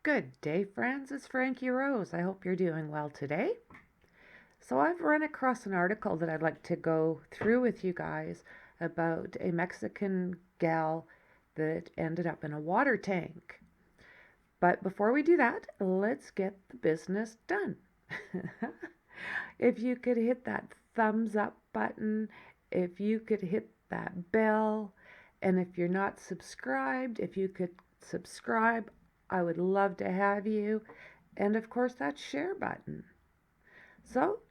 Good day, friends. It's Frankie Rose. I hope you're doing well today. So, I've run across an article that I'd like to go through with you guys about a Mexican gal that ended up in a water tank. But before we do that, let's get the business done. If you could hit that thumbs up button, if you could hit that bell, and if you're not subscribed, if you could subscribe, I would love to have you. And of course, that share button. So,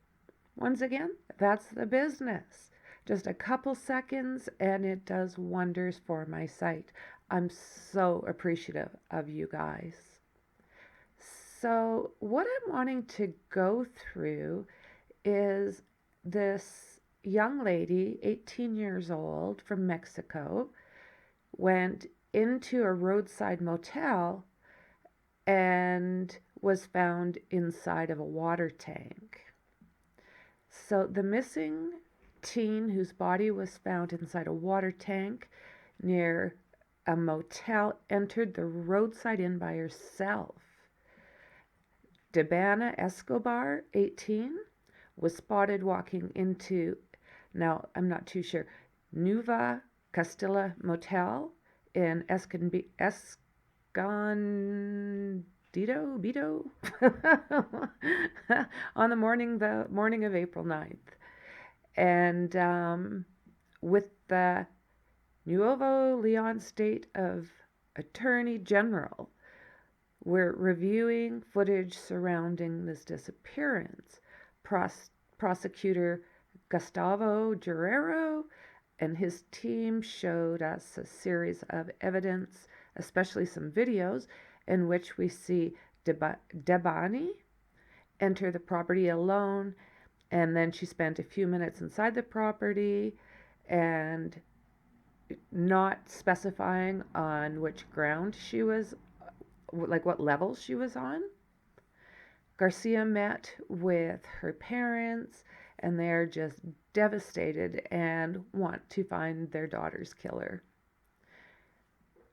once again, that's the business. Just a couple seconds, and it does wonders for my site. I'm so appreciative of you guys. So, what I'm wanting to go through is this young lady, 18 years old, from Mexico, went into a roadside motel and was found inside of a water tank. So the missing teen whose body was found inside a water tank near a motel entered the roadside inn by herself. Debana Escobar, 18, was spotted walking into, now I'm not too sure, Nueva Castilla Motel in Escondido on the morning of April 9th. And with the Nuevo Leon State of Attorney General, we're reviewing footage surrounding this disappearance. Prosecutor Gustavo Guerrero and his team showed us a series of evidence, especially some videos, in which we see Debani enter the property alone, and then she spent a few minutes inside the property and not specifying on which ground she was, like what level she was on. Garcia met with her parents, and they're just devastated and want to find their daughter's killer.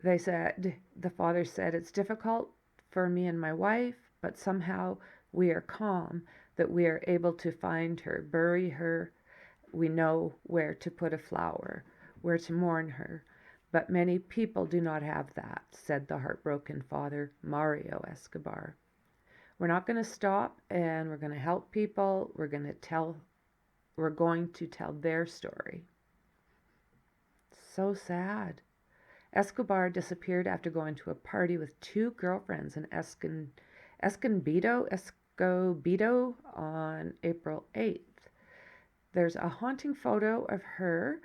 The father said, "It's difficult for me and my wife, but somehow we are calm that we are able to find her, bury her. We know where to put a flower, where to mourn her. But many people do not have that," said the heartbroken father, Mario Escobar. "We're not going to stop, and we're going to help people. We're going to tell their story." So sad. Escobar disappeared after going to a party with two girlfriends in Escobedo on April 8th. There's a haunting photo of her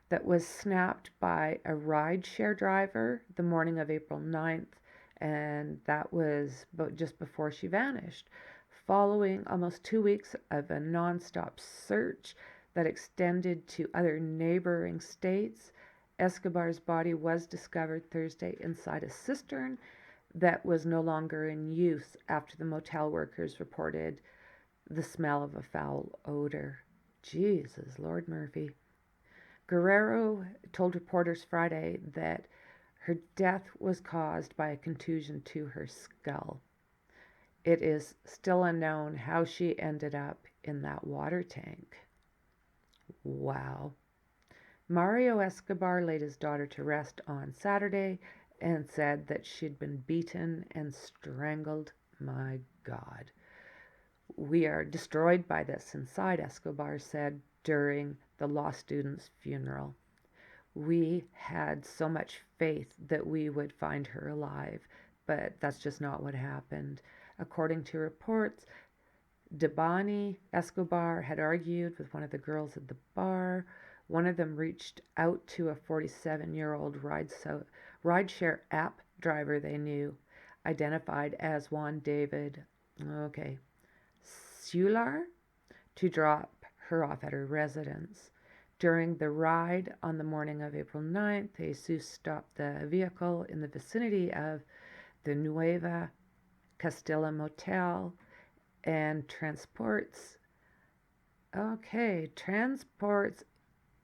that was snapped by a rideshare driver the morning of April 9th, and that was just before she vanished, following almost 2 weeks of a nonstop search that extended to other neighboring states. Escobar's body was discovered Thursday inside a cistern that was no longer in use after the motel workers reported the smell of a foul odor. Jesus, Lord Murphy. Guerrero told reporters Friday that her death was caused by a contusion to her skull. It is still unknown how she ended up in that water tank. Wow. Mario Escobar laid his daughter to rest on Saturday and said that she'd been beaten and strangled. My God. "We are destroyed by this inside," Escobar said during the law student's funeral. "We had so much faith that we would find her alive, but that's just not what happened." According to reports, Debani Escobar had argued with one of the girls at the bar. One of them reached out to a 47-year-old rideshare app driver they knew, identified as Juan David Sular, to drop her off at her residence. During the ride on the morning of April 9th, Jesus stopped the vehicle in the vicinity of the Nueva Castilla Motel and transports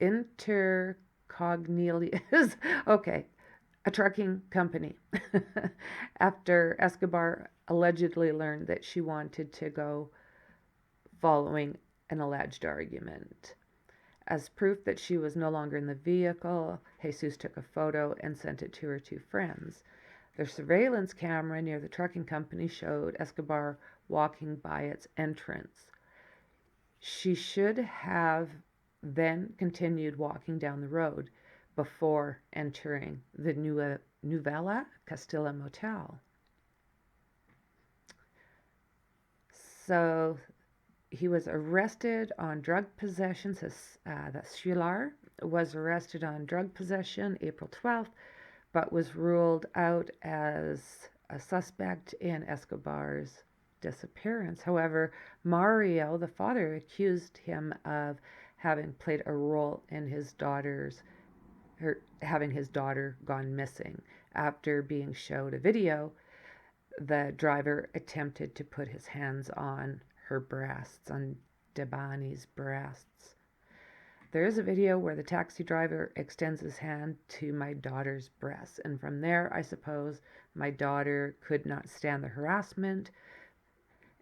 intercognilius. Okay, a trucking company after Escobar allegedly learned that she wanted to go following an alleged argument. As proof that she was no longer in the vehicle, Jesus took a photo and sent it to her two friends. The surveillance camera near the trucking company showed Escobar walking by its entrance. She should have then continued walking down the road before entering the Novella Castilla Motel. So he was arrested on drug possession. That Schular was arrested on drug possession April 12th, but was ruled out as a suspect in Escobar's disappearance. However, Mario, the father, accused him of having played a role in having his daughter gone missing. After being showed a video, the driver attempted to put his hands on her breasts, on Debani's breasts. There is a video where the taxi driver extends his hand to my daughter's breasts, and from there, I suppose, my daughter could not stand the harassment,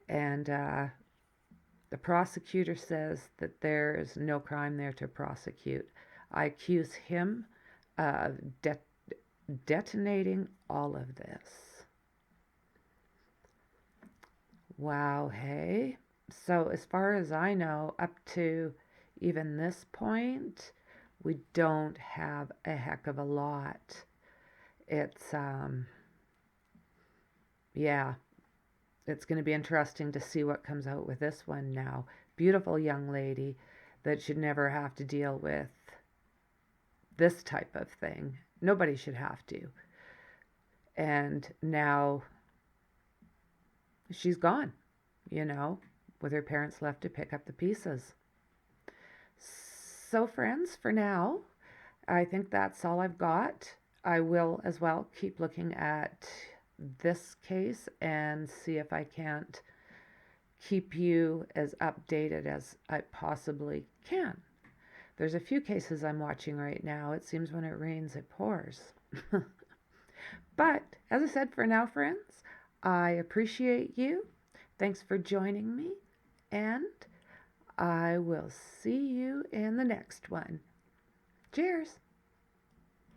and the prosecutor says that there is no crime there to prosecute. I accuse him of detonating all of this. Wow, hey. So, as far as I know, up to even this point, we don't have a heck of a lot. It's, yeah, it's going to be interesting to see what comes out with this one now. Beautiful young lady that should never have to deal with this type of thing. Nobody should have to. And now she's gone, with her parents left to pick up the pieces. So, friends, for now, I think that's all I've got. I will as well keep looking at this case and see if I can't keep you as updated as I possibly can. There's a few cases I'm watching right now. It seems when it rains, it pours. But, as I said, for now, friends, I appreciate you. Thanks for joining me, and I will see you in the next one. Cheers!